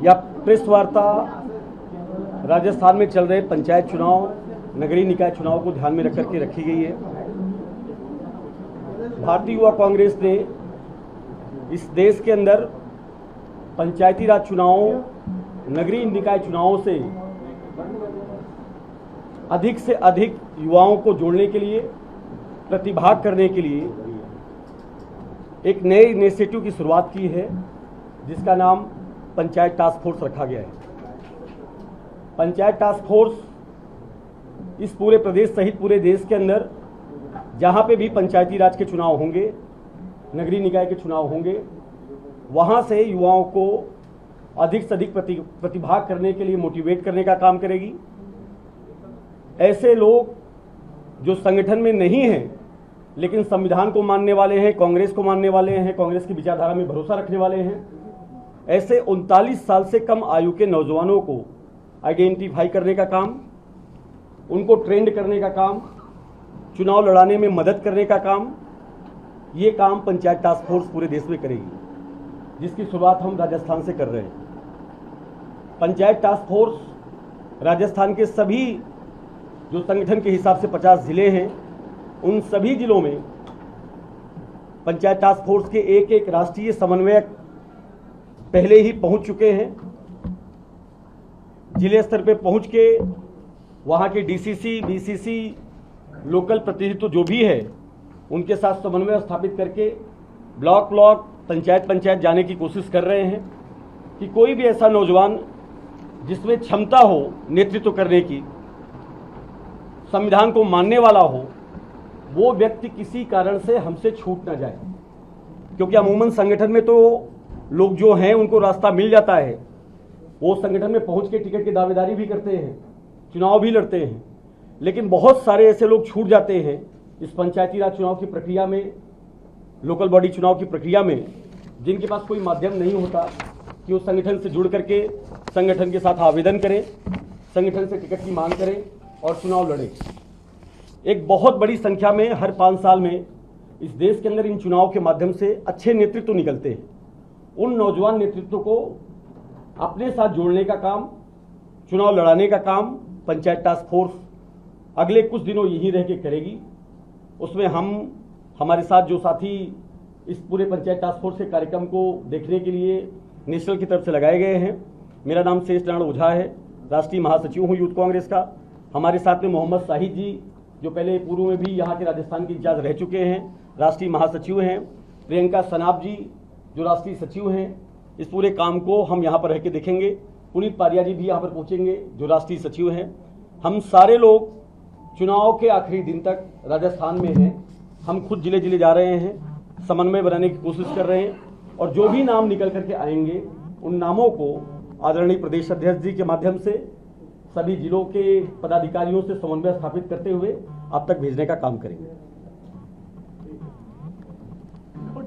या प्रेस वार्ता राजस्थान में चल रहे पंचायत चुनाव, नगरीय निकाय चुनाव को ध्यान में रख करके रखी गई है। भारतीय युवा कांग्रेस ने इस देश के अंदर पंचायती राज चुनावों, नगरीय निकाय चुनावों से अधिक युवाओं को जोड़ने के लिए, प्रतिभाग करने के लिए एक नए इनिशिएटिव की शुरुआत की है, जिसका नाम पंचायत टास्क फोर्स रखा गया है। पंचायत टास्क फोर्स इस पूरे प्रदेश सहित पूरे देश के अंदर जहां पे भी पंचायती राज के चुनाव होंगे, नगरीय निकाय के चुनाव होंगे, वहां से युवाओं को अधिक से अधिक प्रतिभाग करने के लिए मोटिवेट करने का काम करेगी। ऐसे लोग जो संगठन में नहीं हैं लेकिन संविधान को मानने वाले हैं, कांग्रेस को मानने वाले हैं, कांग्रेस की विचारधारा में भरोसा रखने वाले हैं, ऐसे 39 साल से कम आयु के नौजवानों को आइडेंटिफाई करने का काम, उनको ट्रेंड करने का काम, चुनाव लड़ाने में मदद करने का काम, ये काम पंचायत टास्क फोर्स पूरे देश में करेगी, जिसकी शुरुआत हम राजस्थान से कर रहे हैं। पंचायत टास्क फोर्स राजस्थान के सभी जो संगठन के हिसाब से 50 जिले हैं, उन सभी जिलों में पंचायत टास्क फोर्स के एक एक राष्ट्रीय समन्वयक पहले ही पहुंच चुके हैं। जिले स्तर पे पहुंच के वहां के डीसीसी, बीसीसी, लोकल प्रतिनिधित्व जो भी है, उनके साथ समन्वय स्थापित करके ब्लॉक ब्लॉक, पंचायत जाने की कोशिश कर रहे हैं कि कोई भी ऐसा नौजवान जिसमें क्षमता हो नेतृत्व करने की, संविधान को मानने वाला हो, वो व्यक्ति किसी कारण से हमसे छूट ना जाए। क्योंकि अमूमन संगठन में तो लोग जो हैं उनको रास्ता मिल जाता है, वो संगठन में पहुंच के टिकट की दावेदारी भी करते हैं, चुनाव भी लड़ते हैं, लेकिन बहुत सारे ऐसे लोग छूट जाते हैं इस पंचायती राज चुनाव की प्रक्रिया में, लोकल बॉडी चुनाव की प्रक्रिया में, जिनके पास कोई माध्यम नहीं होता कि वो संगठन से जुड़ करके संगठन के साथ आवेदन करें, संगठन से टिकट की मांग करें और चुनाव लड़ें। एक बहुत बड़ी संख्या में हर 5 साल में इस देश के अंदर इन चुनाव के माध्यम से अच्छे नेतृत्व निकलते हैं। उन नौजवान नेतृत्व को अपने साथ जोड़ने का काम, चुनाव लड़ाने का काम पंचायत टास्क फोर्स अगले कुछ दिनों यहीं रह के करेगी। उसमें हमारे साथ जो साथी इस पूरे पंचायत टास्क फोर्स के कार्यक्रम को देखने के लिए नेशनल की तरफ से लगाए गए हैं। मेरा नाम शेष नारायण ओझा है, राष्ट्रीय महासचिव हूँ यूथ कांग्रेस का। हमारे साथ में मोहम्मद शाहिद जी, जो पहले पूर्व में भी यहाँ के राजस्थान के इंचार्ज रह चुके हैं, राष्ट्रीय महासचिव हैं। प्रियंका सनाब जी, जो राष्ट्रीय सचिव हैं। इस पूरे काम को हम यहाँ पर रह के देखेंगे। पुनीत पारिया जी भी यहाँ पर पहुँचेंगे, जो राष्ट्रीय सचिव हैं। हम सारे लोग चुनाव के आखिरी दिन तक राजस्थान में हैं। हम खुद जिले जिले जा रहे हैं, समन्वय बनाने की कोशिश कर रहे हैं, और जो भी नाम निकल करके आएंगे उन नामों को आदरणीय प्रदेश अध्यक्ष जी के माध्यम से सभी जिलों के पदाधिकारियों से समन्वय स्थापित करते हुए आप तक भेजने का काम करेंगे।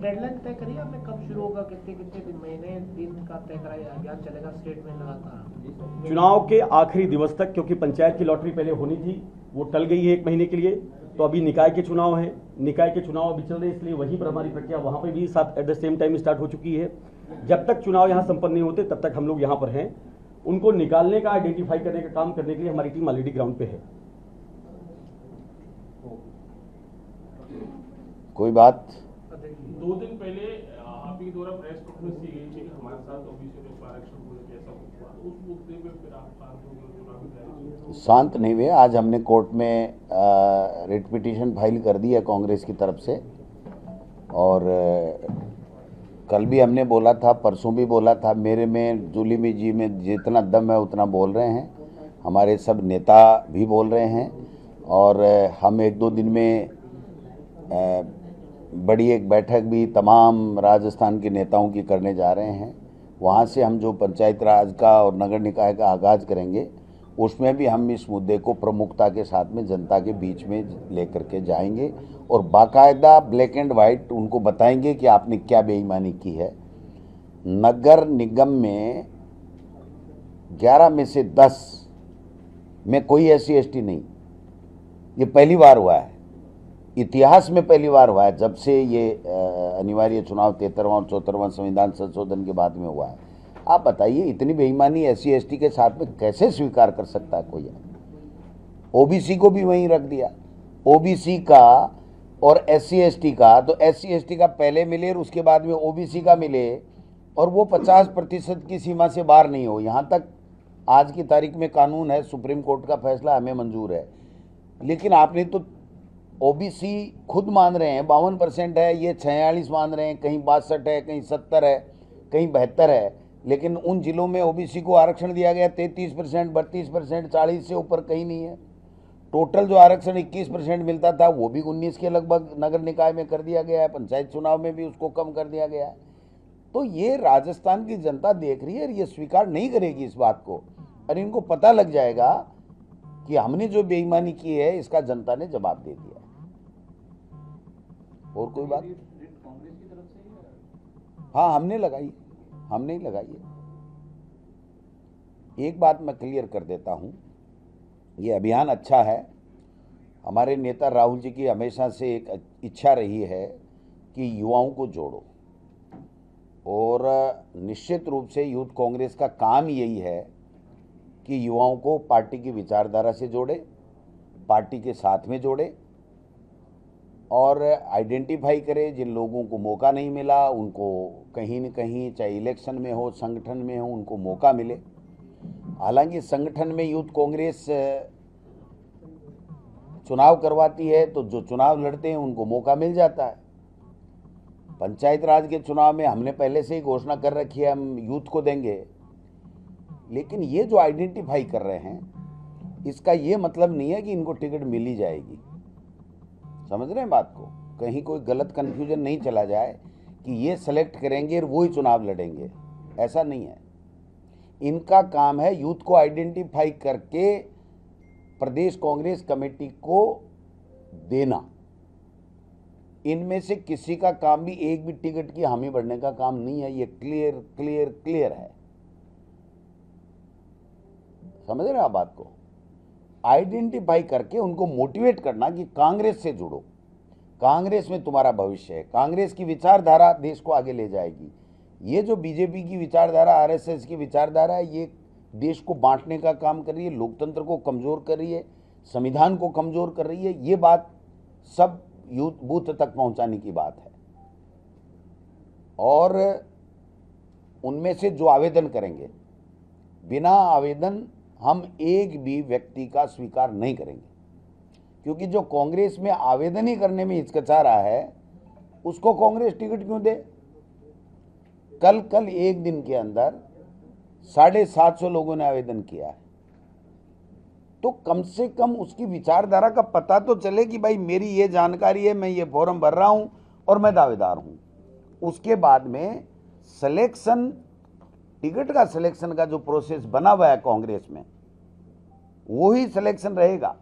डेडलाइन तय करिए आपने, कब शुरू होगा, कितने दिन, महीने, दिन का तय कराया, अभियान चलेगा स्टेट में लगातार चुनाव के आखिरी दिवस तक? क्योंकि पंचायत की लॉटरी पहले होनी थी, वो टल गई है 1 महीने के लिए, तो अभी निकाय के चुनाव हैं, निकाय के चुनाव अभी चल रहे हैं, इसलिए वहीं पर हमारी प्रक्रिया वहाँ पर भी साथ at the same time start हो चुकी है। जब तक चुनाव यहाँ संपन्न नहीं होते तब तक हम लोग यहाँ पर हैं। उनको निकालने का, आइडेंटिफाई करने का काम करने के लिए हमारी टीम ऑलरेडी ग्राउंड पे है। कोई बात? 2 दिन पहले आप ही द्वारा प्रेस कॉन्फ्रेंस की गई थी कि हमारे साथ ओबीसी में आरक्षण होने की ऐसा हुआ, उस मुद्दे पे फिर आप शांत नहीं हुए। आज हमने कोर्ट में रिट पिटीशन फाइल कर दी है कांग्रेस की तरफ से, और कल भी हमने बोला था, परसों भी बोला था, मेरे में, जुलीमी जी में जितना दम है उतना बोल रहे हैं, हमारे सब नेता भी बोल रहे हैं, और हम 1-2 दिन में बड़ी एक बैठक भी तमाम राजस्थान के नेताओं की करने जा रहे हैं। वहाँ से हम जो पंचायत राज का और नगर निकाय का आगाज़ करेंगे, उसमें भी हम इस मुद्दे को प्रमुखता के साथ में जनता के बीच में लेकर के जाएंगे, और बाकायदा ब्लैक एंड वाइट उनको बताएंगे कि आपने क्या बेईमानी की है। नगर निगम में 11 में से 10 में कोई SC/ST नहीं, ये पहली बार हुआ है, इतिहास में पहली बार हुआ है, जब से ये अनिवार्य चुनाव 73वां और 74वां संविधान संशोधन के बाद में हुआ है। आप बताइए, इतनी बेईमानी SC ST के साथ में कैसे स्वीकार कर सकता है कोई? OBC को भी वहीं रख दिया, OBC का और SC ST का, तो SC ST का पहले मिले और उसके बाद में OBC का मिले, और वो 50% की सीमा से बाहर नहीं हो। यहाँ तक आज की तारीख में कानून है, सुप्रीम कोर्ट का फैसला हमें मंजूर है, लेकिन आपने तो OBC खुद मान रहे हैं 52% है, ये 46 मान रहे हैं, कहीं 62 है, कहीं 70 है, कहीं 72 है, लेकिन उन जिलों में OBC को आरक्षण दिया गया 33%, 32%, 40 से ऊपर कहीं नहीं है। टोटल जो आरक्षण 21% मिलता था वो भी 19 के लगभग नगर निकाय में कर दिया गया है, पंचायत चुनाव में भी उसको कम कर दिया गया है। तो ये राजस्थान की जनता देख रही है और ये स्वीकार नहीं करेगी इस बात को, और इनको पता लग जाएगा कि हमने जो बेईमानी की है इसका जनता ने जवाब दे दिया। और कोई बात? हाँ, हमने लगाई, हमने ही लगाई है। एक बात मैं क्लियर कर देता हूं, ये अभियान अच्छा है। हमारे नेता राहुल जी की हमेशा से एक इच्छा रही है कि युवाओं को जोड़ो, और निश्चित रूप से यूथ कांग्रेस का काम यही है कि युवाओं को पार्टी की विचारधारा से जोड़े, पार्टी के साथ में जोड़े, और आइडेंटिफाई करे जिन लोगों को मौका नहीं मिला उनको कहीं न कहीं, चाहे इलेक्शन में हो, संगठन में हो, उनको मौका मिले। हालांकि संगठन में यूथ कांग्रेस चुनाव करवाती है तो जो चुनाव लड़ते हैं उनको मौका मिल जाता है। पंचायत राज के चुनाव में हमने पहले से ही घोषणा कर रखी है, हम यूथ को देंगे, लेकिन ये जो आइडेंटिफाई कर रहे हैं इसका ये मतलब नहीं है कि इनको टिकट मिल ही जाएगी। समझ रहे हैं बात को? कहीं कोई गलत कंफ्यूजन नहीं चला जाए कि ये सेलेक्ट करेंगे और वो ही चुनाव लड़ेंगे, ऐसा नहीं है। इनका काम है यूथ को आइडेंटिफाई करके प्रदेश कांग्रेस कमेटी को देना। इनमें से किसी का काम भी एक भी टिकट की हामी भरने का काम नहीं है। ये क्लियर क्लियर क्लियर है। समझ रहे हैं आप बात को? आइडेंटिफाई करके उनको मोटिवेट करना कि कांग्रेस से जुड़ो, कांग्रेस में तुम्हारा भविष्य है, कांग्रेस की विचारधारा देश को आगे ले जाएगी। ये जो बीजेपी की विचारधारा, RSS की विचारधारा है, ये देश को बांटने का काम कर रही है, लोकतंत्र को कमजोर कर रही है, संविधान को कमजोर कर रही है। ये बात सब यूथ बूथ तक पहुंचाने की बात है। और उनमें से जो आवेदन करेंगे, बिना आवेदन हम एक भी व्यक्ति का स्वीकार नहीं करेंगे, क्योंकि जो कांग्रेस में आवेदन ही करने में हिचकिचा रहा है उसको कांग्रेस टिकट क्यों दे? कल एक दिन के अंदर 750 लोगों ने आवेदन किया है, तो कम से कम उसकी विचारधारा का पता तो चले कि भाई मेरी ये जानकारी है, मैं ये फॉर्म भर रहा हूं और मैं दावेदार हूं। उसके बाद में सिलेक्शन, टिकट का सिलेक्शन का जो प्रोसेस बना हुआ है कांग्रेस में, वो ही सिलेक्शन रहेगा।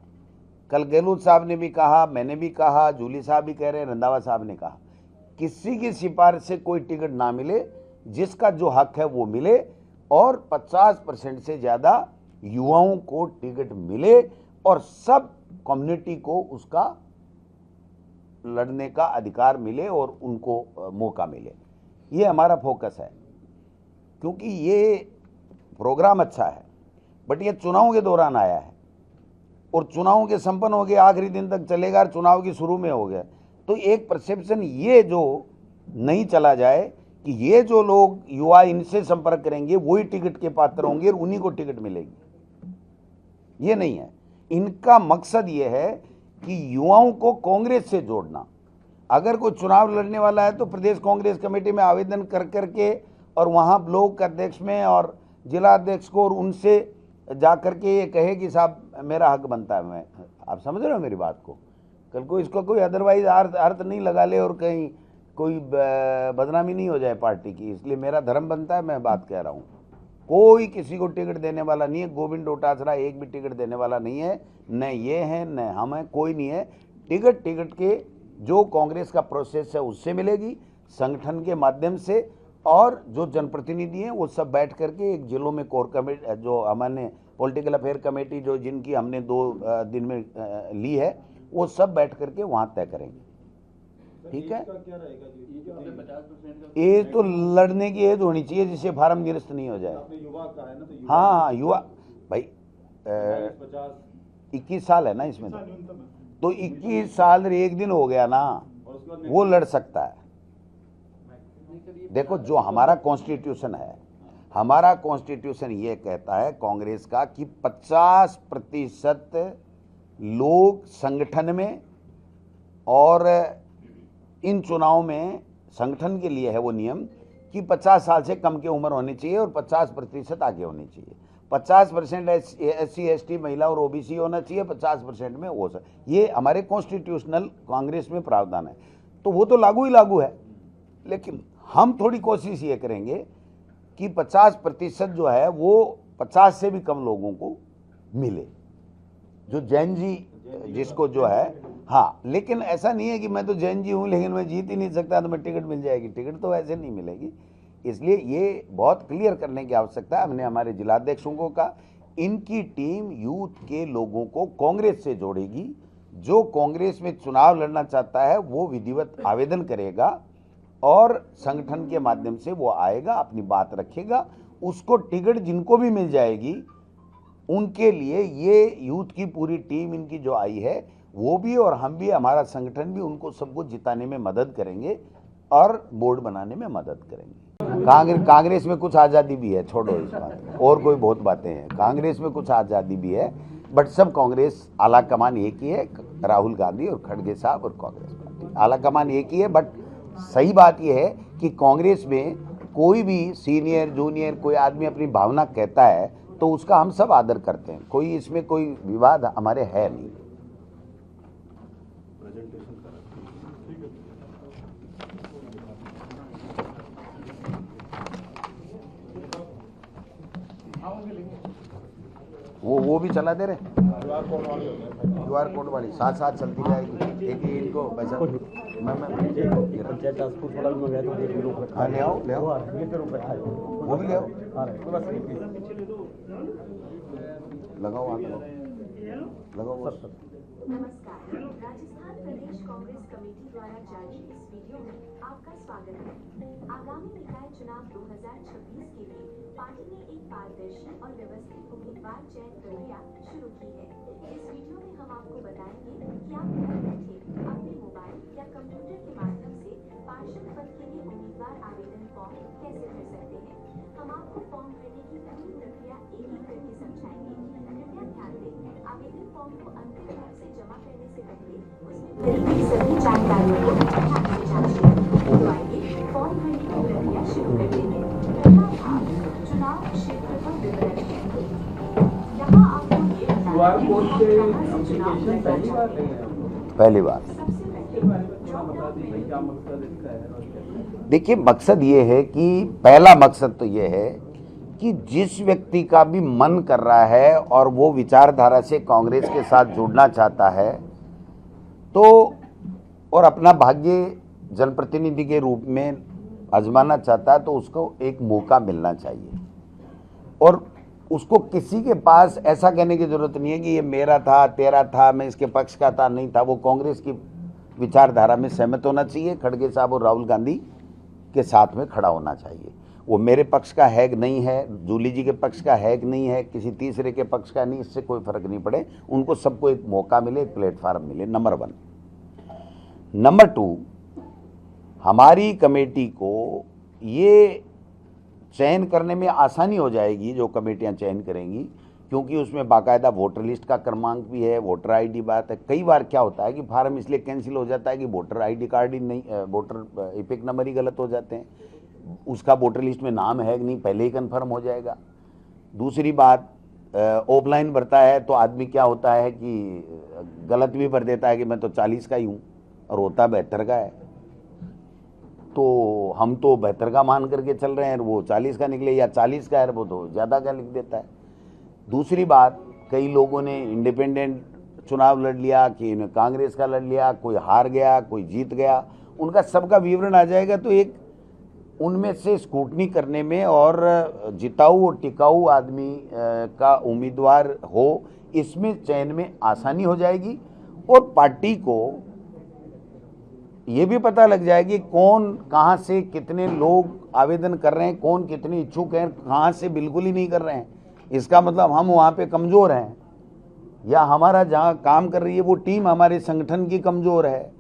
कल गहलोत साहब ने भी कहा, मैंने भी कहा, जूली साहब भी कह रहे हैं, रंधावा साहब ने कहा, किसी की सिफारिश से कोई टिकट ना मिले, जिसका जो हक है वो मिले, और 50% से ज़्यादा युवाओं को टिकट मिले, और सब कम्युनिटी को उसका लड़ने का अधिकार मिले और उनको मौका मिले। ये हमारा फोकस है, क्योंकि ये प्रोग्राम अच्छा है, बट ये चुनाव के दौरान आया है, और चुनाव के संपन्न हो गए, आखिरी दिन तक चलेगा, और चुनाव की शुरू में हो गया, तो एक परसेप्शन ये जो नहीं चला जाए कि ये जो लोग युवा इनसे संपर्क करेंगे वही टिकट के पात्र होंगे और उन्हीं को टिकट मिलेगी। ये नहीं है। इनका मकसद ये है कि युवाओं को कांग्रेस से जोड़ना। अगर कोई चुनाव लड़ने वाला है तो प्रदेश कांग्रेस कमेटी में आवेदन कर करके, और वहाँ ब्लॉक अध्यक्ष में और जिला अध्यक्ष को, और उनसे जा करके ये कहे कि साहब मेरा हक बनता है। मैं, आप समझ रहे हो मेरी बात को? कल को इसको कोई अदरवाइज अर्थ नहीं लगा ले और कहीं कोई बदनामी नहीं हो जाए पार्टी की, इसलिए मेरा धर्म बनता है, मैं बात कह रहा हूँ। कोई किसी को टिकट देने वाला नहीं है। गोविंद डोटासरा एक भी टिकट देने वाला नहीं है, न ये हैं न हम हैं, कोई नहीं है। टिकट के जो कांग्रेस का प्रोसेस है उससे मिलेगी, संगठन के माध्यम से, और जो जनप्रतिनिधि हैं वो सब बैठ करके एक जिलों में कोर कमेटी, जो हमारे पॉलिटिकल अफेयर कमेटी जो जिनकी हमने 2 दिन में ली है, वो सब बैठ करके वहाँ तय करेंगे। ठीक है। एज तो लड़ने की एज होनी चाहिए जिससे फार्म निरस्त नहीं हो जाए। हाँ युवा भाई 21 साल है ना इसमें, तो 21 साल 1 दिन हो गया ना, वो लड़ सकता है। देखो जो हमारा कॉन्स्टिट्यूशन है, हमारा कॉन्स्टिट्यूशन ये कहता है कांग्रेस का कि 50% लोग संगठन में और इन चुनाव में संगठन के लिए है वो नियम कि 50 साल से कम की उम्र होनी चाहिए और 50% आगे होनी चाहिए। 50% SC ST महिला और OBC होना चाहिए, 50% में वो ये हमारे कॉन्स्टिट्यूशनल कांग्रेस में प्रावधान है, तो वो तो लागू ही लागू है। लेकिन हम थोड़ी कोशिश ये करेंगे कि 50% जो है वो 50 से भी कम लोगों को मिले, जो जैन जी जिसको जो है। हाँ, लेकिन ऐसा नहीं है कि मैं तो जैन जी हूँ लेकिन मैं जीत ही नहीं सकता तो मैं टिकट मिल जाएगी, टिकट तो ऐसे नहीं मिलेगी। इसलिए ये बहुत क्लियर करने की आवश्यकता है। हमने हमारे जिलाध्यक्षों को कहा इनकी टीम यूथ के लोगों को कांग्रेस से जोड़ेगी, जो कांग्रेस में चुनाव लड़ना चाहता है वो विधिवत आवेदन करेगा और संगठन के माध्यम से वो आएगा, अपनी बात रखेगा, उसको टिकट जिनको भी मिल जाएगी उनके लिए ये यूथ की पूरी टीम इनकी जो आई है वो भी और हम भी, हमारा संगठन भी उनको सबको जिताने में मदद करेंगे और बोर्ड बनाने में मदद करेंगे। कांग्रेस में कुछ आज़ादी भी है, छोड़ो इस बात, और कोई बहुत बातें हैं। कांग्रेस में कुछ आज़ादी भी है, बट सब कांग्रेस आला कमान एक ही है, राहुल गांधी और खड़गे साहब और कांग्रेस पार्टी आला कमान एक ही है। बट सही बात यह है कि कांग्रेस में कोई भी सीनियर जूनियर कोई आदमी अपनी भावना कहता है तो उसका हम सब आदर करते हैं, कोई इसमें कोई विवाद हमारे है नहीं। वो भी चला दे रहे QR कोड वाली साथ साथ चलती जाएगी। एक ही इनको पैसा मैं पंचायत टास्क फोर्स वाला भी मंगाया तो ये लोग रखा हाँ ले आओ ये पे रोक रखा है, वो भी ले आओ, थोड़ा सा लगाओ हाथ लगाओ बस। नमस्कार, राजस्थान प्रदेश कांग्रेस कमेटी द्वारा जारी इस वीडियो में आपका स्वागत है। आगामी निकाय चुनाव 2026 के लिए पार्टी ने एक पारदर्शी और व्यवस्थित उम्मीदवार चयन प्रक्रिया शुरू की है। इस वीडियो में हम आपको बताएंगे कि आप घर बैठे अपने मोबाइल या कंप्यूटर के माध्यम से पार्षद पद के लिए उम्मीदवार आवेदन फॉर्म कैसे भर सकते हैं। हम आपको फॉर्म भरने की पूरी प्रक्रिया एक एक करके समझाएंगे। कृपया ध्यान दें, आवेदन फॉर्म को अंतिम रूप से जमा करने से पहले उसमें मिली सभी जानकारियों को ध्यान से जांचें। तो आइए फॉर्म भरने की प्रक्रिया शुरू करते हैं। पहला भाग चुनाव क्षेत्र का विवरण है। यहाँ आपको ये बताना है कि कहाँ से चुनाव लड़ना चाहते हैं। पहली बात सबसे पहले देखिए, मकसद ये है कि पहला मकसद तो ये है कि जिस व्यक्ति का भी मन कर रहा है और वो विचारधारा से कांग्रेस के साथ जुड़ना चाहता है तो और अपना भाग्य जनप्रतिनिधि के रूप में आजमाना चाहता है तो उसको एक मौका मिलना चाहिए। और उसको किसी के पास ऐसा कहने की जरूरत नहीं है कि ये मेरा था, तेरा था, मैं इसके पक्ष का था, नहीं था। वो कांग्रेस की विचारधारा में सहमत होना चाहिए, खड़गे साहब और राहुल गांधी के साथ में खड़ा होना चाहिए। वो मेरे पक्ष का है कि नहीं है, जूली जी के पक्ष का है कि नहीं है, किसी तीसरे के पक्ष का नहीं, इससे कोई फर्क नहीं पड़े। उनको सबको एक मौका मिले, एक प्लेटफार्म मिले, नंबर 1। नंबर 2, हमारी कमेटी को ये चयन करने में आसानी हो जाएगी, जो कमेटियां चयन करेंगी, क्योंकि उसमें बाकायदा वोटर लिस्ट का क्रमांक भी है, वोटर ID बात है। कई बार क्या होता है कि फार्म इसलिए कैंसिल हो जाता है कि वोटर ID कार्ड ही नहीं, वोटर इपिक नंबर ही गलत हो जाते हैं, उसका वोटर लिस्ट में नाम है कि नहीं पहले ही कंफर्म हो जाएगा। दूसरी बात, ऑफलाइन भरता है तो आदमी क्या होता है कि गलत भी भर देता है कि मैं तो 40 का ही हूँ और होता 72 का है, तो हम तो 72 का मान करके चल रहे हैं, वो 40 का निकले, या 40 का है वो तो ज़्यादा का लिख देता है। दूसरी बात, कई लोगों ने इंडिपेंडेंट चुनाव लड़ लिया, कि कांग्रेस का लड़ लिया, कोई हार गया, कोई जीत गया, उनका सबका विवरण आ जाएगा, तो एक उनमें से स्क्रूटनी करने में और जिताऊ और टिकाऊ आदमी का उम्मीदवार हो, इसमें चयन में आसानी हो जाएगी। और पार्टी को ये भी पता लग जाएगा कि कौन कहाँ से कितने लोग आवेदन कर रहे हैं, कौन कितने इच्छुक हैं, कहाँ से बिल्कुल ही नहीं कर रहे हैं। इसका मतलब हम वहाँ पे कमज़ोर हैं, या हमारा जहाँ काम कर रही है वो टीम हमारे संगठन की कमज़ोर है,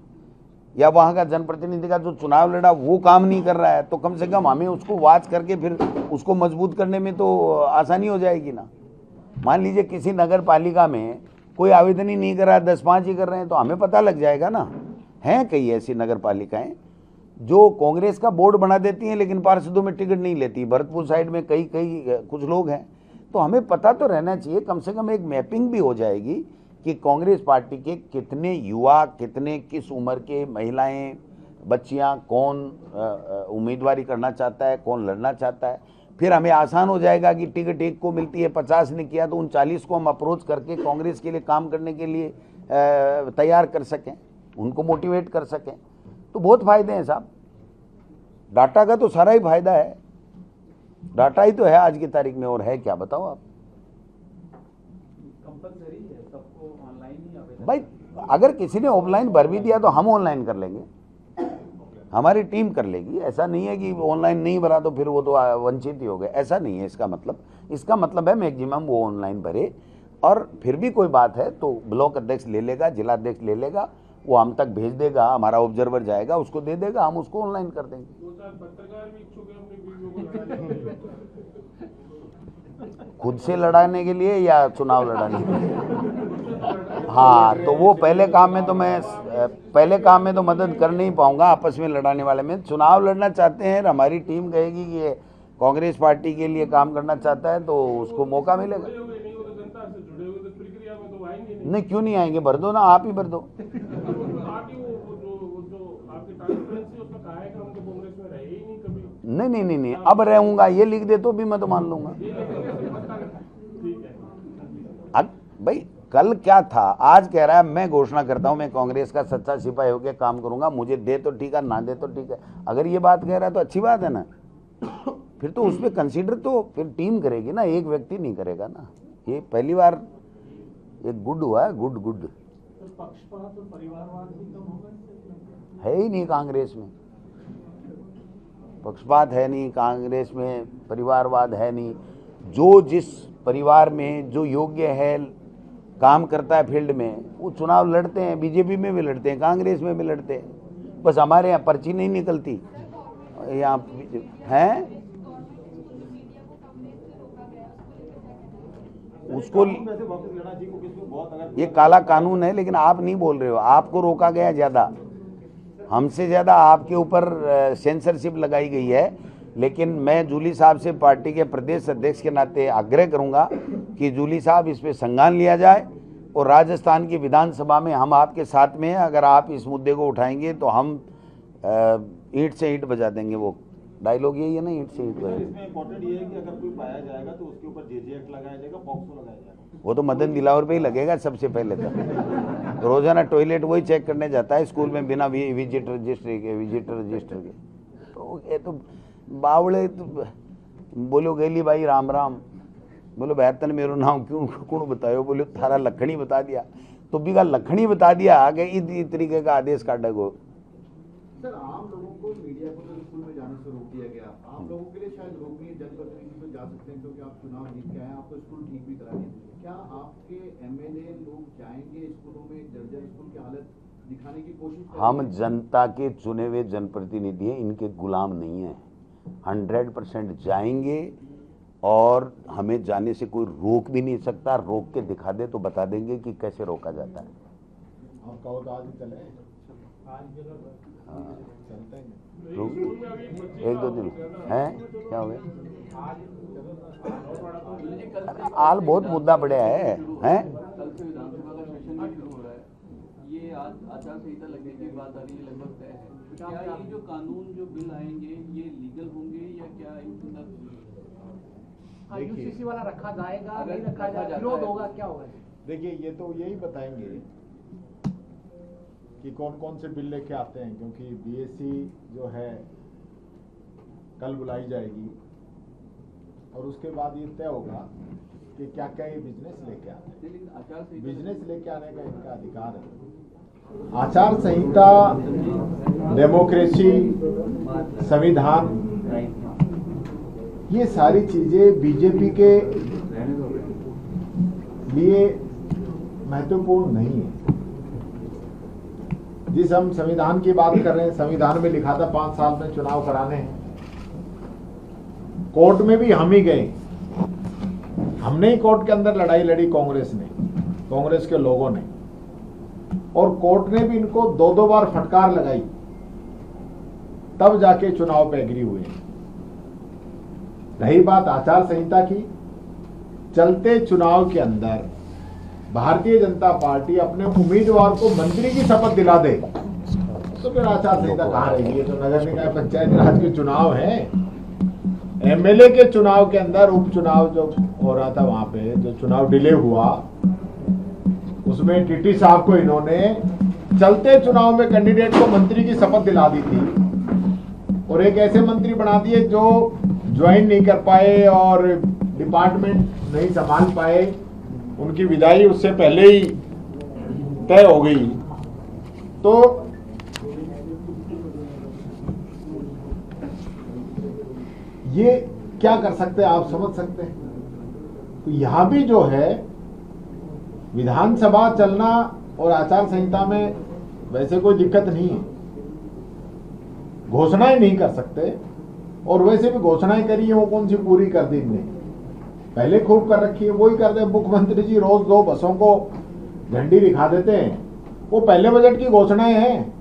या वहाँ का जनप्रतिनिधि का जो चुनाव लड़ा वो काम नहीं कर रहा है। तो कम से कम हमें उसको वॉच करके फिर उसको मजबूत करने में तो आसानी हो जाएगी ना। मान लीजिए किसी नगर पालिका में कोई आवेदन ही नहीं कर रहा है, 10-5 ही कर रहे हैं, तो हमें पता लग जाएगा ना। हैं कई ऐसी नगर पालिकाएं जो कांग्रेस का बोर्ड बना देती हैं लेकिन पार्षदों में टिकट नहीं लेती। भरतपुर साइड में कई कुछ लोग हैं। तो हमें पता तो रहना चाहिए, कम से कम एक मैपिंग भी हो जाएगी कि कांग्रेस पार्टी के कितने युवा, कितने किस उम्र के महिलाएं, बच्चियां, कौन उम्मीदवारी करना चाहता है, कौन लड़ना चाहता है। फिर हमें आसान हो जाएगा कि टिकट एक को मिलती है, 50 ने किया तो उन 40 को हम अप्रोच करके कांग्रेस के लिए काम करने के लिए तैयार कर सकें, उनको मोटिवेट कर सकें। तो बहुत फायदे हैं साहब, डाटा का तो सारा ही फायदा है। डाटा ही तो है आज की तारीख में, और है क्या बताओ आप। कंपलसरी है सबको ऑनलाइन ही आवेदन। भाई अगर किसी ने ऑफलाइन भर भी दिया तो हम ऑनलाइन कर लेंगे, हमारी टीम कर लेगी। ऐसा नहीं है कि ऑनलाइन नहीं भरा तो फिर वो तो वंचित ही हो गए, ऐसा नहीं है इसका मतलब है मैक्सिमम वो ऑनलाइन भरे, और फिर भी कोई बात है तो ब्लॉक अध्यक्ष ले लेगा, जिला अध्यक्ष ले लेगा, वो हम तक भेज देगा, हमारा ऑब्जर्वर जाएगा, उसको दे देगा, हम उसको ऑनलाइन कर देंगे। 2-4 पत्रकार भी इच्छुक हैं अपने वीडियो को लगाने के लिए। खुद से लड़ाने के लिए या चुनाव लड़ाने के लिए? हाँ, तो वो पहले काम में तो मदद कर नहीं पाऊंगा आपस में लड़ाने वाले में। चुनाव लड़ना चाहते हैं, हमारी टीम कहेगी कि ये कांग्रेस पार्टी के लिए काम करना चाहता है तो उसको मौका मिलेगा। नहीं हो तो जनता से जुड़े हुए तो प्रक्रिया में तो आएंगे नहीं। नहीं, क्यों नहीं आएंगे, भर दो ना, आप ही भर दो। आप ही वो जो आपकी ट्रांसपेरेंसी उसमें कहा है कि हम तो कांग्रेस में रहे ही नहीं कभी। नहीं, अब रहूंगा ये लिख दे तो भी मैं तो मान लूंगा। ठीक है। अब भाई कल क्या था, आज कह रहा है मैं घोषणा करता हूं मैं कांग्रेस का सच्चा सिपाही होकर काम करूंगा, मुझे दे तो ठीक है, ना दे तो ठीक है। अगर ये बात कह रहा है तो अच्छी बात है ना, फिर तो उसमें कंसीडर तो फिर टीम करेगी ना, एक व्यक्ति नहीं करेगा ना। ये पहली बार एक गुड हुआ है, गुड। पक्षपात और परिवारवाद भी कम होगा। है ही नहीं कांग्रेस में, पक्षपात है नहीं कांग्रेस में, परिवारवाद है नहीं। जो जिस परिवार में जो योग्य है, काम करता है फील्ड में, वो चुनाव लड़ते हैं। बीजेपी में भी लड़ते हैं, कांग्रेस में भी लड़ते हैं। बस हमारे यहाँ पर्ची नहीं निकलती, यहाँ हैं उसको ये काला कानून है, लेकिन आप नहीं बोल रहे हो, आपको रोका गया ज्यादा, हमसे ज्यादा आपके ऊपर सेंसरशिप लगाई गई है। लेकिन मैं जूली साहब से पार्टी के प्रदेश अध्यक्ष के नाते आग्रह करूंगा कि जूली साहब इस पे संज्ञान लिया जाए, और राजस्थान की विधानसभा में हम आपके साथ में हैं। अगर आप इस मुद्दे को उठाएंगे तो हम ईंट से ईंट बजा देंगे। वो डायलॉग यही है ना, ईंट से ईंट बजा। इसमें इम्पोर्टेंट ये है कि अगर कोई पाया जाएगा तो उसके ऊपर जेजे एक्ट लगाया जाएगा, पॉक्सो लगाया जाएगा। वो तो मदन दिलावर पे ही लगेगा सबसे पहले तो रोजाना टॉयलेट वही चेक करने जाता है स्कूल में बिना विजिटर रजिस्टर के। तो ये तो बावड़े तो बोलो गेली भाई राम राम, बोलो बेहतर मेरो नाम क्यों कौन बतायो, बोलो थारा लखनी बता दिया, तो भी का लखनी बता दिया कि इस तरीके का आदेश काटा गो। सर, आम लोगों को मीडिया को तो स्कूल में जाने से रोक दिया गया, आम लोगों के लिए शायद रोक नहीं है, जनप्रतिनिधि तो जा सकते हैं क्योंकि आप चुनाव जीत के आए हैं, आपको स्कूल ठीक भी करानी है। क्या आपके एमएलए लोग जाएंगे स्कूलों में, जर्जर स्कूल की हालत दिखाने की कोशिश करेंगे? हम जनता के चुने हुए जनप्रतिनिधि हैं, इनके गुलाम नहीं हैं। 100% जाएंगे, और हमें जाने से कोई रोक भी नहीं सकता। रोक के दिखा दे तो बता देंगे कि कैसे रोका जाता है। आप कहो तो आज ही चले, एक दो दिन है, क्या हो गया? हाल बहुत मुद्दा पड़ा है, हैं? कल से विधानसभा का सेशन भी शुरू हो रहा है, ये आज आचार संहिता लगने की बात आ रही है, लगभग तय है। क्या ये जो कानून जो बिल आएंगे ये लीगल होंगे या क्या इन यूसीसी वाला रखा जाएगा, नहीं रखा जाएगा, विरोध होगा, क्या होगा? देखिए ये तो यही बताएंगे कि कौन कौन से बिल लेके आते हैं, क्योंकि बीएससी जो है कल बुलाई जाएगी और उसके बाद ये तय होगा कि क्या क्या ये बिजनेस लेके आते हैं। बिजनेस लेके आने का इनका अधिकार है, आचार संहिता, डेमोक्रेसी, संविधान, ये सारी चीजें बीजेपी के लिए महत्वपूर्ण नहीं है। जिस हम संविधान की बात कर रहे हैं, संविधान में लिखा था 5 साल में चुनाव कराने हैं। कोर्ट में भी हम ही गए, हमने ही कोर्ट के अंदर लड़ाई लड़ी, कांग्रेस के लोगों ने, और कोर्ट ने भी इनको 2-2 बार फटकार लगाई, तब जाके चुनाव पे एग्री हुए। रही बात आचार संहिता की, चलते चुनाव के अंदर भारतीय जनता पार्टी अपने उम्मीदवार को मंत्री की शपथ दिला दे तो फिर आचार संहिता कहाँ रहेगी? ये तो नगर निकाय पंचायत राज के चुनाव है। एमएलए के चुनाव के अंदर उपचुनाव जो हो रहा था, वहां पे जो चुनाव डिले हुआ, उसमें टीटी साहब को इन्होंने चलते चुनाव में कैंडिडेट को मंत्री की शपथ दिला दी थी, और एक ऐसे मंत्री बना दिए जो ज्वाइन नहीं कर पाए और डिपार्टमेंट नहीं संभाल पाए, उनकी विदाई उससे पहले ही तय हो गई। तो ये क्या कर सकते हैं, आप समझ सकते हैं। तो यहां भी जो है विधानसभा चलना और आचार संहिता में वैसे कोई दिक्कत नहीं है, घोषणाएं नहीं कर सकते, और वैसे भी घोषणाएं करी है वो कौन सी पूरी कर दी इनने, पहले खूब कर रखी है, वही कर दे। मुख्यमंत्री जी रोज 2 बसों को झंडी दिखा देते हैं, वो पहले बजट की घोषणाएं हैं।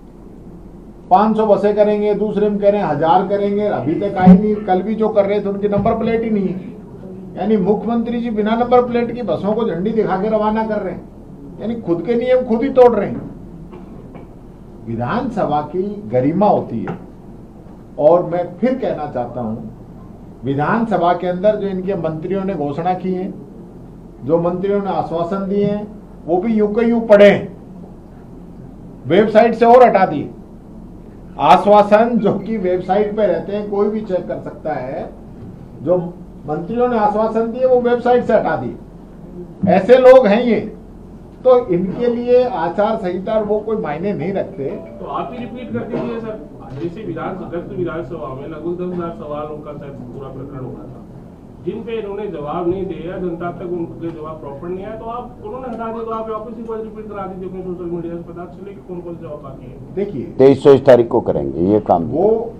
500 बसें करेंगे, दूसरे में कह रहे हैं 1000 करेंगे, अभी तक आई नहीं। कल भी जो कर रहे थे उनकी नंबर प्लेट ही नहीं है, यानी मुख्यमंत्री जी बिना नंबर प्लेट की बसों को झंडी दिखा के रवाना कर रहे हैं, यानी खुद के नियम खुद ही तोड़ रहे हैं। विधानसभा की गरिमा होती है, और मैं फिर कहना चाहता हूं, विधानसभा के अंदर जो इनके मंत्रियों ने घोषणा की है, जो मंत्रियों ने आश्वासन दिए हैं, वो भी यूं के यूं पड़े हैं, वेबसाइट से और हटा दिए। आश्वासन जो कि वेबसाइट पे रहते हैं, कोई भी चेक कर सकता है, जो मंत्रियों ने आश्वासन दिए वो वेबसाइट से हटा दिए। ऐसे लोग हैं ये, तो इनके लिए आचार संहिता वो कोई मायने नहीं रखते। तो आप ही रिपीट कर दीजिए सर, जैसे विधानसभा में लगभग 10,000 सवालों का शायद पूरा प्रकरण हुआ था, जिन पे इन्होंने जवाब नहीं दिया, जनता तक उनके जवाब प्रॉपर नहीं आया, तो आप उन्होंने हटा दिया, तो आप वापस ही रिपीट करा दीजिए अपने सोशल मीडिया से, पता चले कि कौन कौन से जवाब बाकी है। देखिए 23 तारीख को करेंगे ये काम। वो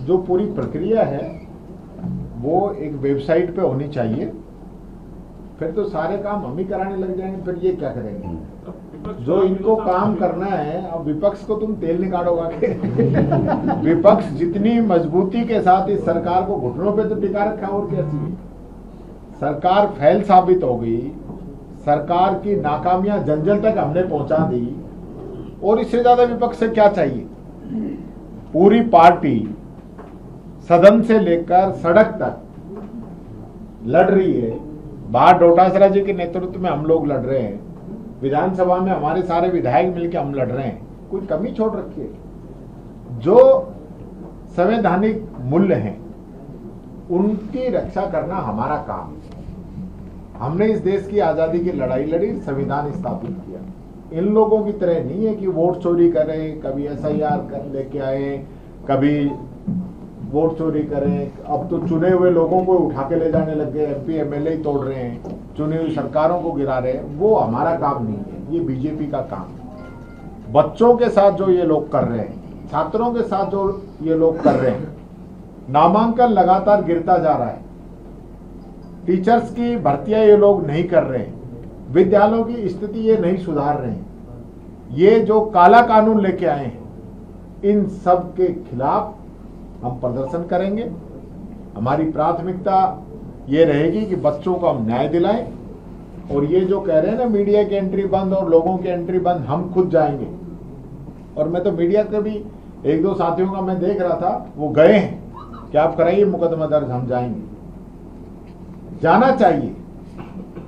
जो पूरी प्रक्रिया है वो एक वेबसाइट पे होनी चाहिए, फिर तो सारे काम हम ही कराने लग जाएंगे, फिर ये क्या करेंगे? जो इनको काम करना है, अब विपक्ष को तुम तेल निकालोगा के विपक्ष जितनी मजबूती के साथ इस सरकार को घुटनों पे तो टिका रखा, और क्या चाहिए? सरकार फेल साबित हो गई, सरकार की नाकामियां जंजल तक हमने पहुंचा दी, और इससे ज्यादा विपक्ष से क्या चाहिए? पूरी पार्टी सदन से लेकर सड़क तक लड़ रही है। बाहर डोटासरा जी के नेतृत्व में हम लोग लड़ रहे हैं, विधानसभा में हमारे सारे विधायक मिलकर हम लड़ रहे हैं, कोई कमी छोड़ रखी है? जो संवैधानिक मूल्य हैं उनकी रक्षा करना हमारा काम है। हमने इस देश की आजादी की लड़ाई लड़ी, संविधान स्थापित किया। इन लोगों की तरह नहीं है कि वोट चोरी करें, कभी SIR कर लेके आए, कभी वोट चोरी करें। अब तो चुने हुए लोगों को उठा के ले जाने लग गए, MP MLA ही तोड़ रहे हैं, चुनी हुई सरकारों को गिरा रहे हैं। वो हमारा काम नहीं है, ये बीजेपी का काम है। बच्चों के साथ जो ये लोग कर रहे हैं, छात्रों के साथ जो ये लोग कर रहे हैं, नामांकन लगातार गिरता जा रहा है, टीचर्स की भर्तियां ये लोग नहीं कर रहे हैं, विद्यालयों की स्थिति ये नहीं सुधार रहे हैं, ये जो काला कानून लेके आए हैं, इन सब के खिलाफ हम प्रदर्शन करेंगे। हमारी प्राथमिकता ये रहेगी कि बच्चों को हम न्याय दिलाएं, और ये जो कह रहे हैं ना मीडिया की एंट्री बंद और लोगों की एंट्री बंद, हम खुद जाएंगे। और मैं तो मीडिया के भी 1-2 साथियों का मैं देख रहा था, वो गए हैं कि आप कराइए मुकदमा दर्ज, हम जाएंगे। जाना चाहिए।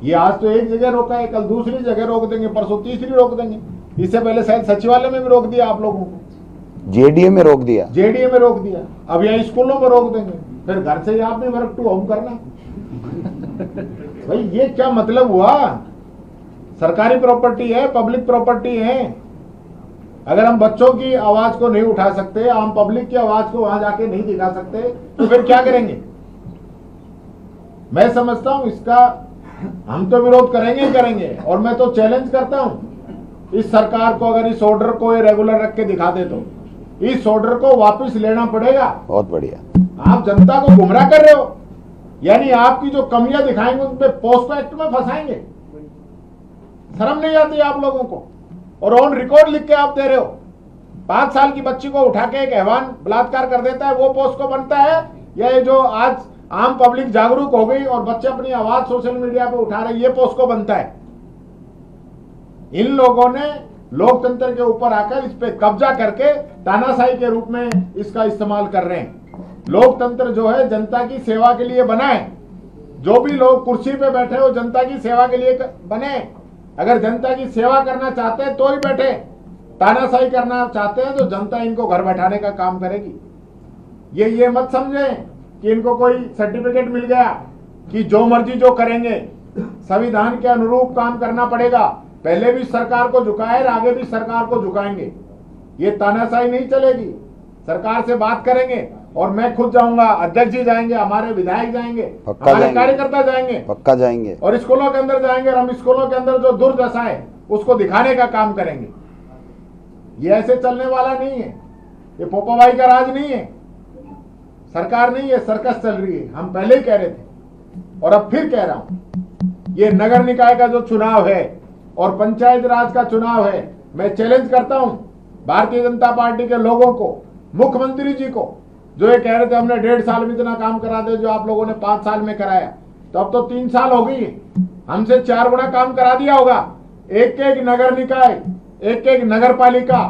ये आज तो एक जगह रोका है, कल दूसरी जगह रोक देंगे, परसों तीसरी रोक देंगे। इससे पहले शायद सचिवालय में भी रोक दिया आप लोगों को, JDA में रोक दिया, JDA में रोक दिया, अब यहाँ स्कूलों में रोक देंगे, फिर घर से ही आपने वर्क टू होम करना। भाई ये क्या मतलब हुआ? सरकारी प्रॉपर्टी है, पब्लिक प्रॉपर्टी है, अगर हम बच्चों की आवाज को नहीं उठा सकते, आम पब्लिक की आवाज को वहां जाके नहीं दिखा सकते, तो फिर क्या करेंगे? मैं समझता हूं इसका हम तो विरोध करेंगे ही करेंगे, और मैं तो चैलेंज करता हूं इस सरकार को, अगर इस ऑर्डर को ये रेगुलर रख के दिखा दे तो इस ऑर्डर को वापस लेना पड़ेगा। बहुत बढ़िया। आप जनता को गुमराह कर रहे हो, यानी आपकी जो कमियां दिखाएंगे उन पे पोस्को एक्ट में फंसाएंगे। शर्म नहीं आती आप लोगों को? और ऑन रिकॉर्ड लिख के आप दे रहे हो। 5 साल की बच्ची को उठा के एक हैवान बलात्कार कर देता है, वो पोस्को बनता है? या ये जो आज आम पब्लिक जागरूक हो गई और बच्चे अपनी आवाज सोशल मीडिया पे उठा रहे, ये पोस्को बनता है? इन लोगों ने लोकतंत्र के ऊपर आकर इस पे कब्जा करके तानाशाही के रूप में इसका इस्तेमाल कर रहे हैं। लोकतंत्र जो है जनता की सेवा के लिए बना है। जो भी लोग कुर्सी पे बैठे हो जनता की सेवा के लिए बने। अगर जनता की सेवा करना चाहते हैं तो ही बैठे, तानाशाही करना चाहते हैं तो जनता इनको घर बैठाने का काम करेगी। ये मत समझें कि इनको कोई सर्टिफिकेट मिल गया कि जो मर्जी जो करेंगे। संविधान के अनुरूप काम करना पड़ेगा। पहले भी सरकार को झुकाए, आगे भी सरकार को झुकाएंगे। ये तानाशाही नहीं चलेगी। सरकार से बात करेंगे, और मैं खुद जाऊंगा, अध्यक्ष जी जाएंगे, हमारे विधायक जाएंगे, हमारे कार्यकर्ता जाएंगे, पक्का जाएंगे, और स्कूलों के अंदर जाएंगे, और हम स्कूलों के अंदर जो दुर्दशा है उसको दिखाने का काम करेंगे। ये ऐसे चलने वाला नहीं है। ये पोपाबाई का राज नहीं है, सरकार नहीं है, सर्कस चल रही है। हम पहले ही कह रहे थे और अब फिर कह रहा हूं, ये नगर निकाय का जो चुनाव है और पंचायत राज का चुनाव है, मैं चैलेंज करता हूं भारतीय जनता पार्टी के लोगों को, मुख्यमंत्री जी को, जो ये कह रहे थे हमने 1.5 साल में इतना काम करा दे जो आप लोगों ने 5 साल में कराया, तो अब तो 3 साल हो गई, हमसे 4 गुना काम करा दिया होगा। एक एक नगर निकाय, एक एक नगर पालिका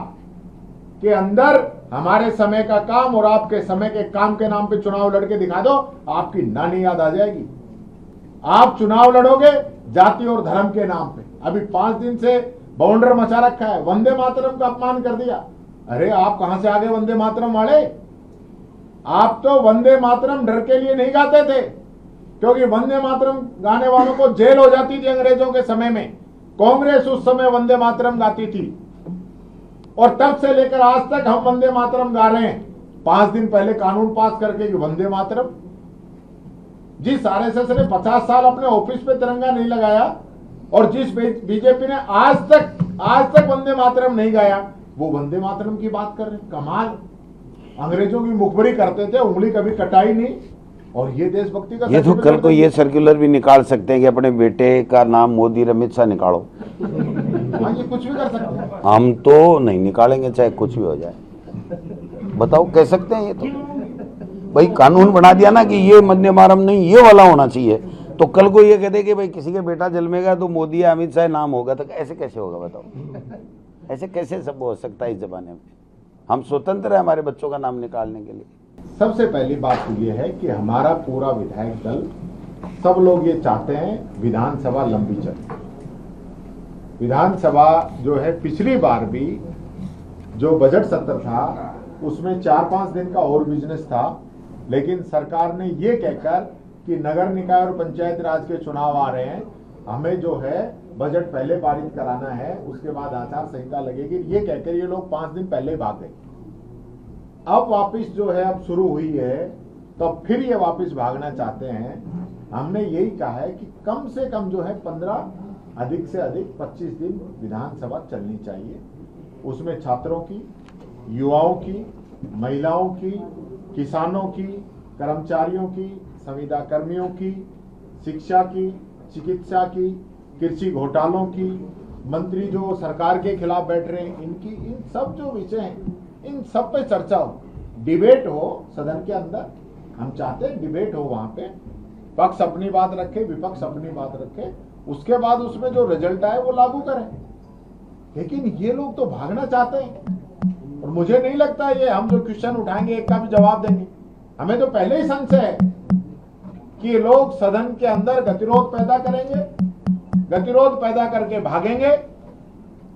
के अंदर हमारे समय का काम और आपके समय के काम के नाम पे चुनाव लड़के दिखा दो, आपकी नानी याद आ जाएगी। आप चुनाव लड़ोगे जाति और धर्म के नाम पे। अभी 5 दिन से बाउंडर मचा रखा है, वंदे मातरम का अपमान कर दिया। अरे आप कहां से आ गए वंदे मातरम वाले? आप तो वंदे मातरम डर के लिए नहीं गाते थे, क्योंकि वंदे मातरम गाने वालों को जेल हो जाती थी अंग्रेजों के समय में। कांग्रेस उस समय वंदे मातरम गाती थी, और तब से लेकर आज तक हम वंदे मातरम गा रहे हैं। 5 दिन पहले कानून पास करके कि वंदे मातरम, जिस आरएसएस ने 50 साल अपने ऑफिस पे तिरंगा नहीं लगाया, और जिस बीजेपी ने आज तक वंदे मातरम नहीं गाया, वो वंदे मातरम की बात कर रहे हैं। कमाल। अंग्रेजों की मुखबरी करते थे, उंगली कभी कटाई नहीं, और ये देशभक्ति का। ये तो कल को ये सर्कुलर भी निकाल सकते हैं कि अपने बेटे का नाम मोदी अमित शाह निकालो। हाँ, ये कुछ भी कर सकते हैं। हम तो नहीं निकालेंगे, चाहे कुछ भी हो जाए। बताओ, कह सकते हैं? ये तो भाई कानून बना दिया ना कि ये वंदे मातरम नहीं, ये वाला होना चाहिए। तो कल को ये कहते कि भाई किसी के बेटा जन्मेगा तो मोदी या अमित शाह नाम होगा, तो ऐसे कैसे होगा? बताओ, ऐसे कैसे सब हो सकता है इस जमाने में? हम स्वतंत्र है हमारे बच्चों का नाम निकालने के लिए। सबसे पहली बात तो ये है कि हमारा पूरा विधायक दल, सब लोग ये चाहते हैं विधानसभा लंबी चले। विधानसभा जो है, पिछली बार भी जो बजट सत्र था उसमें 4-5 दिन का और बिजनेस था, लेकिन सरकार ने ये कहकर कि नगर निकाय और पंचायत राज के चुनाव आ रहे हैं, हमें जो है बजट पहले पारित कराना है, उसके बाद आचार संहिता लगेगी, ये कहकर ये लोग 5 दिन पहले भाग गए। अब वापस जो है अब शुरू हुई है, तो फिर ये वापस भागना चाहते हैं। हमने यही कहा है कि कम से कम जो है 15, अधिक से अधिक 25 दिन विधानसभा चलनी चाहिए। उसमें छात्रों की, युवाओं की, महिलाओं की, किसानों की, कर्मचारियों की, संविदा कर्मियों की, शिक्षा की, चिकित्सा की, कृषि घोटालों की, मंत्री जो सरकार के खिलाफ बैठ रहे हैं इनकी, इन सब जो विषय हैं इन सब पे चर्चा हो, डिबेट हो सदन के अंदर। हम चाहते हैं डिबेट हो, वहां पे पक्ष अपनी बात रखे, विपक्ष अपनी बात रखे, उसके बाद उसमें जो रिजल्ट आए वो लागू करें। लेकिन ये लोग तो भागना चाहते हैं, और मुझे नहीं लगता ये हम जो क्वेश्चन उठाएंगे एक का भी जवाब देंगे। हमें तो पहले ही संशय है कि ये लोग सदन के अंदर गतिरोध पैदा करेंगे, गतिरोध पैदा करके भागेंगे।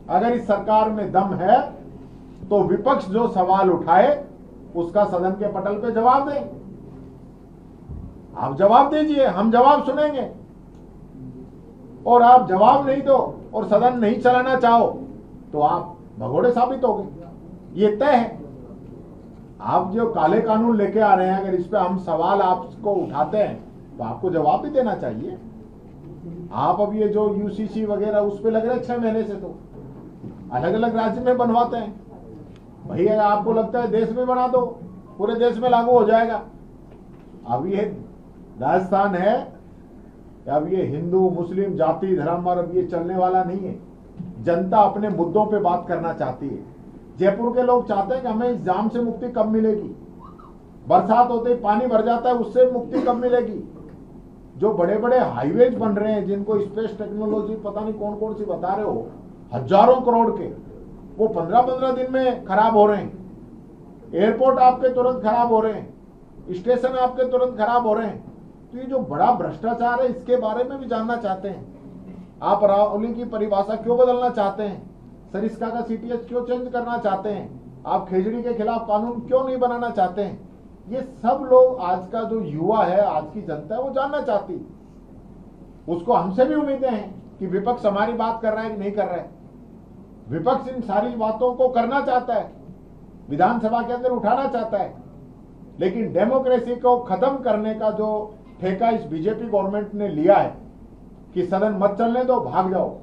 अगर इस सरकार में दम है तो विपक्ष जो सवाल उठाए उसका सदन के पटल पे जवाब दें। आप जवाब दीजिए, हम जवाब सुनेंगे। और आप जवाब नहीं दो और सदन नहीं चलाना चाहो तो आप भगोड़े साबित हो गए, ये तय है। आप जो काले कानून लेके आ रहे हैं, अगर इस पे हम सवाल आपको उठाते हैं तो आपको जवाब भी देना चाहिए। आप अब ये जो यूसीसी वगैरह उस पे लग रहे 6 महीने से, तो अलग अलग राज्य में बनवाते हैं। भाई अगर आपको लगता है देश में बना दो, पूरे देश में लागू हो जाएगा। अब ये राजस्थान है, अब ये हिंदू मुस्लिम जाति धर्म और अब ये चलने वाला नहीं है। जनता अपने मुद्दों पे बात करना चाहती है। जयपुर के लोग चाहते हैं कि हमें इस जाम से मुक्ति कब मिलेगी, बरसात होते ही पानी भर जाता है, उससे मुक्ति कब मिलेगी। जो बड़े बड़े हाईवेज बन रहे हैं, जिनको स्पेस टेक्नोलॉजी पता नहीं कौन कौन सी बता रहे हो, हजारों करोड़ के, वो 15-15 दिन में खराब हो रहे हैं। एयरपोर्ट आपके तुरंत खराब हो रहे हैं, स्टेशन आपके तुरंत खराब हो रहे हैं। तो ये जो बड़ा भ्रष्टाचार है, इसके बारे में भी जानना चाहते हैं। आप अरावली की परिभाषा क्यों बदलना चाहते हैं, सरिस्का का सीटीएस क्यों चेंज करना चाहते हैं, आप खेजड़ी के खिलाफ कानून क्यों नहीं बनाना चाहते हैं। ये सब लोग, आज का जो युवा है, आज की जनता है, वो जानना चाहती। उसको हमसे भी उम्मीदें हैं कि विपक्ष हमारी बात कर रहा है कि नहीं कर रहा है। विपक्ष इन सारी बातों को करना चाहता है, विधानसभा के अंदर उठाना चाहता है, लेकिन डेमोक्रेसी को खत्म करने का जो ठेका इस बीजेपी गवर्नमेंट ने लिया है कि सदन मत चलने दो, भाग जाओ,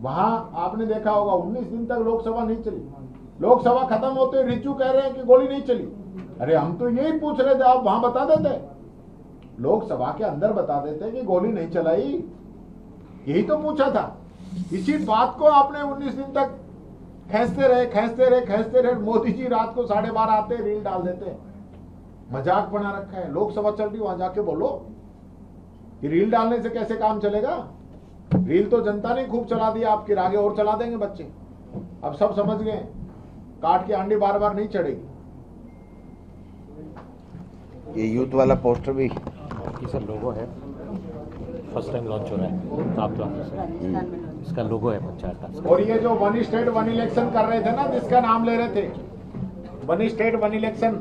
वहां आपने देखा होगा 19 दिन तक लोकसभा नहीं चली। लोकसभा खत्म होते रिज्जू कह रहे हैं कि गोली नहीं चली। अरे हम तो यही पूछ रहे थे, आप वहां बता देते, लोकसभा के अंदर बता देते कि गोली नहीं चलाई, यही तो पूछा था। इसी बात को आपने 19 दिन तक खींचते रहे। मोदी जी रात को 12:30 आते, रील डाल देते, मजाक बना रखा है। लोकसभा चल रही, वहां जाके बोलो कि रील डालने से कैसे काम चलेगा। रील तो जनता ने खूब चला दिया, आपके आगे और चला देंगे बच्चे। अब सब समझ गए, काट की आंडी बार बार नहीं चढ़ेगी। ये यूथ वाला पोस्टर भी ये सर लोगो है, फर्स्ट टाइम लॉन्च हो रहा है आप तो इसका लोगो है पंचायत का। और ये जो 1 स्टेट 1 इलेक्शन कर रहे थे ना, जिसका नाम ले रहे थे 1 स्टेट 1 इलेक्शन,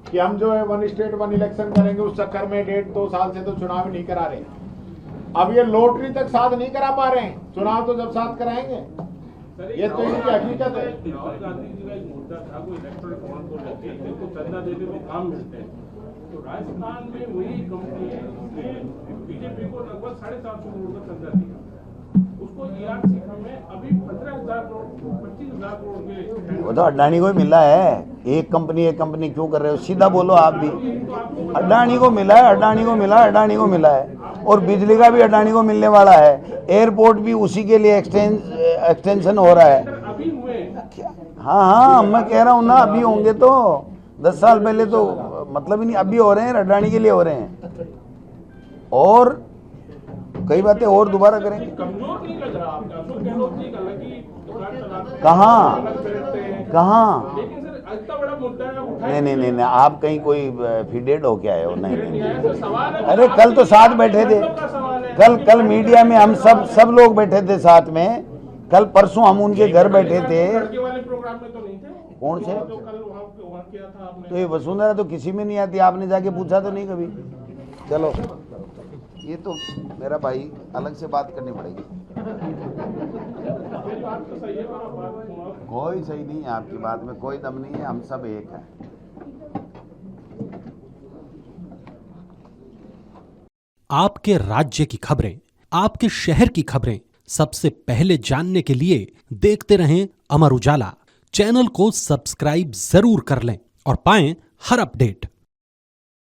कि हम जो है 1 स्टेट 1 इलेक्शन करेंगे, उस चक्कर में 1.5-2 साल से तो चुनाव नहीं करा रहे। अब ये लॉटरी तक साथ नहीं करा पा रहे हैं, चुनाव तो जब साथ कराएंगे। ये तो इनकी हकीकत है। राहुल गांधी जी का एक मुद्दा था, कोई इलेक्ट्रल बॉन्ड को लेके, जिनको चंदा देते वो काम मिलते हैं। तो राजस्थान में वही कंपनी है जिसने बीजेपी को लगभग 450 करोड़ का चंदा दिया, उसको ERC में अभी 15,000 करोड़ 25,000 करोड़ के। वो तो अडानी को ही मिला है। एक कंपनी क्यों कर रहे हो, सीधा बोलो आप भी। अडानी को मिला है, अडानी को मिला है। और बिजली का भी अडानी को मिलने वाला है। एयरपोर्ट भी उसी के लिए एक्सटेंशन हो रहा है। अभी हुए हाँ, मैं कह रहा हूँ ना, अभी होंगे तो 10 साल पहले तो मतलब ही नहीं, अभी हो रहे हैं, अडानी के लिए हो रहे हैं। और कई बातें और दोबारा करेंगे। कमजोर नहीं लग रहा आपका, अशोक गहलोत जी अलग ही दुकान चलाते हैं, कहाँ लेकिन सर इतना बड़ा मुद्दा है नहीं, आप कहीं कोई फीडेड हो क्या है? नहीं। सवाल है। अरे कल तो साथ बैठे थे, कल मीडिया में हम सब लोग बैठे थे साथ में। कल परसों हम उनके घर बैठे थे। वाले प्रोग्राम में तो नहीं थे। कौन से? जो कल वहाँ किया था आपने। तो ये वसुंधरा तो किसी में नहीं आती, आपने जाके पूछा तो नहीं कभी। चलो, ये तो मेरा भाई अलग से बात करनी पड़ेगी। कोई सही नहीं है आपकी बात में, कोई दम नहीं है, हम सब एक हैं। आपके राज्य की खबरें, आपके शहर की खबरें सबसे पहले जानने के लिए देखते रहें अमर उजाला। चैनल को सब्सक्राइब जरूर कर लें और पाएं हर अपडेट।